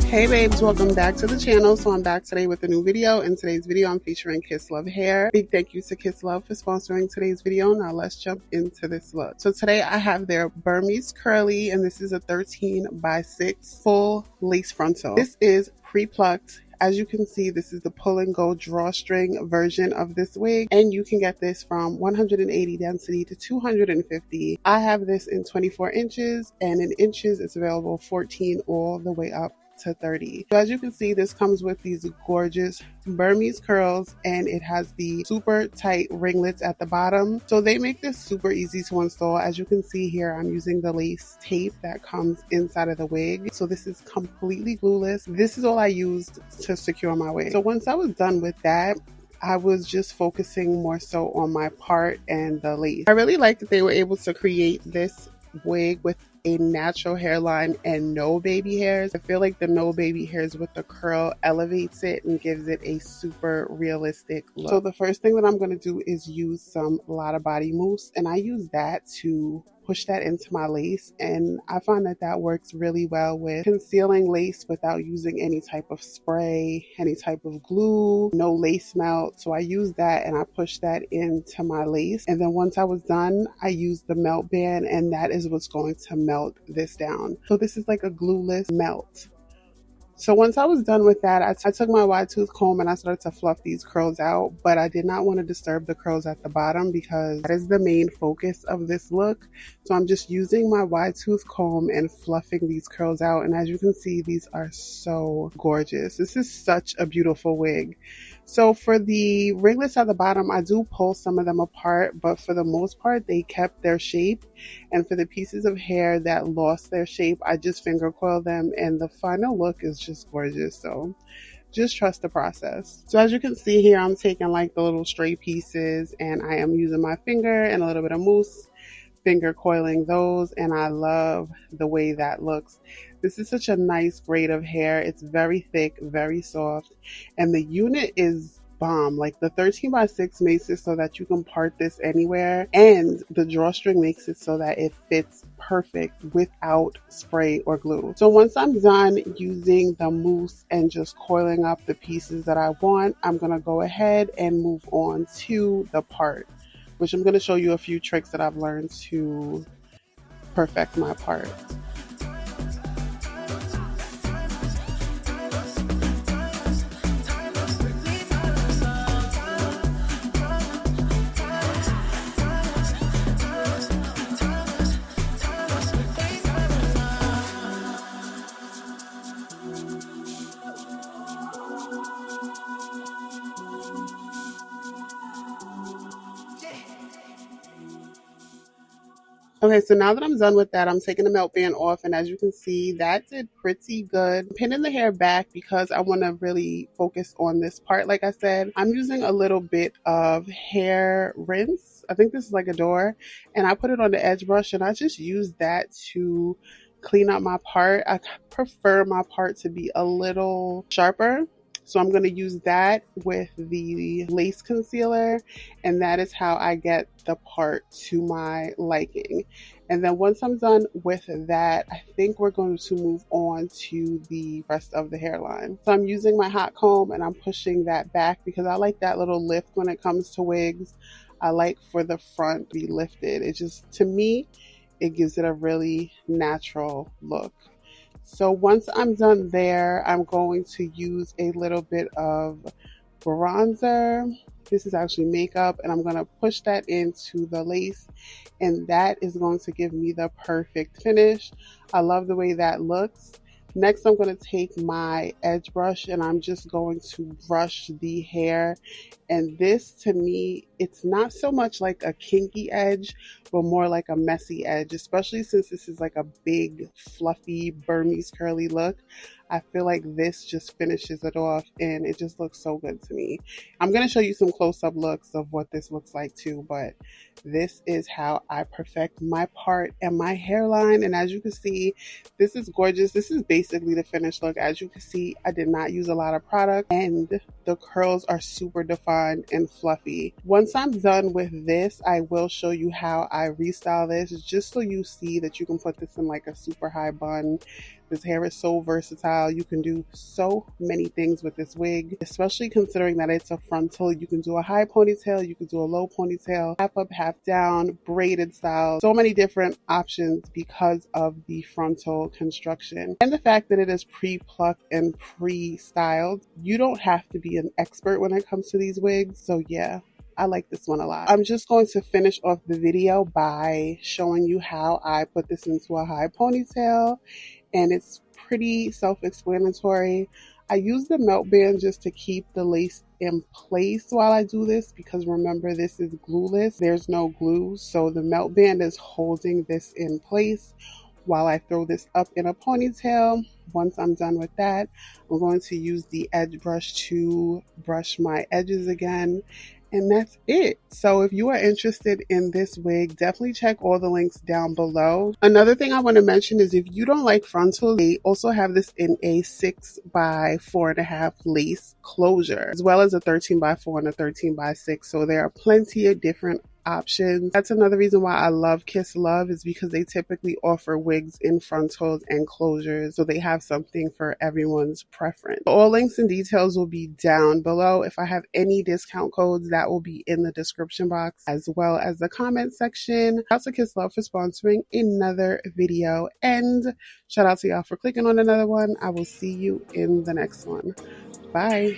Hey babes, welcome back to the channel. So I'm back today with a new video. In today's video, I'm featuring Kiss Love Hair. Big thank you to Kiss Love for sponsoring today's video. Now let's jump into this look. So today I have their Burmese Curly, and this is a 13x6 full lace frontal. This is pre-plucked. As you can see, this is the pull and go drawstring version of this wig, and you can get this from 180 density to 250. I have this in 24 inches, and in inches it's available 14 all the way up to 30. So as you can see, this comes with these gorgeous Burmese curls, and it has the super tight ringlets at the bottom. So they make this super easy to install. As you can see here, I'm using the lace tape that comes inside of the wig. So this is completely glueless. This is all I used to secure my wig. So once I was done with that, I was just focusing more so on my part and the lace. I really like that they were able to create this wig with a natural hairline and no baby hairs. I feel like the no baby hairs with the curl elevates it and gives it a super realistic look. So the first thing that I'm going to do is use some Lotta Body mousse, and I use that to push that into my lace, and I find that that works really well with concealing lace without using any type of spray, any type of glue, no lace melt. So I use that and I push that into my lace, and then once I was done, I used the melt band, and that is what's going to melt this down. So this is like a glueless melt. So once I was done with that, I took my wide tooth comb and I started to fluff these curls out, but I did not want to disturb the curls at the bottom because that is the main focus of this look. So I'm just using my wide tooth comb and fluffing these curls out. And as you can see, these are so gorgeous. This is such a beautiful wig. So for the ringlets at the bottom, I do pull some of them apart, but for the most part, they kept their shape. And for the pieces of hair that lost their shape, I just finger coil them, and the final look is just gorgeous. So just trust the process. So as you can see here, I'm taking like the little stray pieces, and I am using my finger and a little bit of mousse, finger coiling those, and I love the way that looks. This is such a nice grade of hair. It's very thick, very soft, and the unit is bomb. Like the 13x6 makes it so that you can part this anywhere, and the drawstring makes it so that it fits perfect without spray or glue. So once I'm done using the mousse and just coiling up the pieces that I want, I'm gonna go ahead and move on to the part, which I'm gonna show you a few tricks that I've learned to perfect my part. Okay, so now that I'm done with that, I'm taking the melt band off, and as you can see, that did pretty good. I'm pinning the hair back because I want to really focus on this part. Like I said, I'm using a little bit of hair rinse. I think this is like a door, and I put it on the edge brush, and I just use that to clean up my part. I prefer my part to be a little sharper. So I'm going to use that with the lace concealer, and that is how I get the part to my liking. And then once I'm done with that, I think we're going to move on to the rest of the hairline. So I'm using my hot comb and I'm pushing that back because I like that little lift when it comes to wigs. I like for the front to be lifted. It just, to me, it gives it a really natural look. So once I'm done there, I'm going to use a little bit of bronzer. This is actually makeup, and I'm going to push that into the lace, and that is going to give me the perfect finish. I love the way that looks. Next, I'm going to take my edge brush, and I'm just going to brush the hair And this, to me, it's not so much like a kinky edge, but more like a messy edge, especially since this is like a big, fluffy Burmese curly look. I feel like this just finishes it off and it just looks so good to me. I'm going to show you some close-up looks of what this looks like too, but this is how I perfect my part and my hairline. And as you can see, this is gorgeous. This is basically the finished look. As you can see, I did not use a lot of product and the curls are super defined and fluffy. Once I'm done with this, I will show you how I restyle this, just so you see that you can put this in like a super high bun. This hair is so versatile. You can do so many things with this wig, especially considering that it's a frontal. You can do a high ponytail, you can do a low ponytail, half up, half down, braided style. So many different options because of the frontal construction. And the fact that it is pre-plucked and pre-styled. You don't have to be an expert when it comes to these wigs. So yeah, I like this one a lot. I'm just going to finish off the video by showing you how I put this into a high ponytail. And it's pretty self-explanatory. I use the melt band just to keep the lace in place while I do this, because remember, this is glueless. There's no glue, so the melt band is holding this in place while I throw this up in a ponytail. Once I'm done with that, I'm going to use the edge brush to brush my edges again. And that's it. So if you are interested in this wig, definitely check all the links down below. Another thing I want to mention is if you don't like frontals, they also have this in a 6 by 4.5 lace closure, as well as a 13 by 4 and a 13 by 6. So there are plenty of different options. That's another reason why I love Kiss Love, is because they typically offer wigs in frontals and closures, so they have something for everyone's preference. All links and details will be down below. If I have any discount codes, that will be in the description box, as well as the comment section. Shout out to Kiss Love for sponsoring another video, and shout out to y'all for clicking on another one. I will see you in the next one. Bye.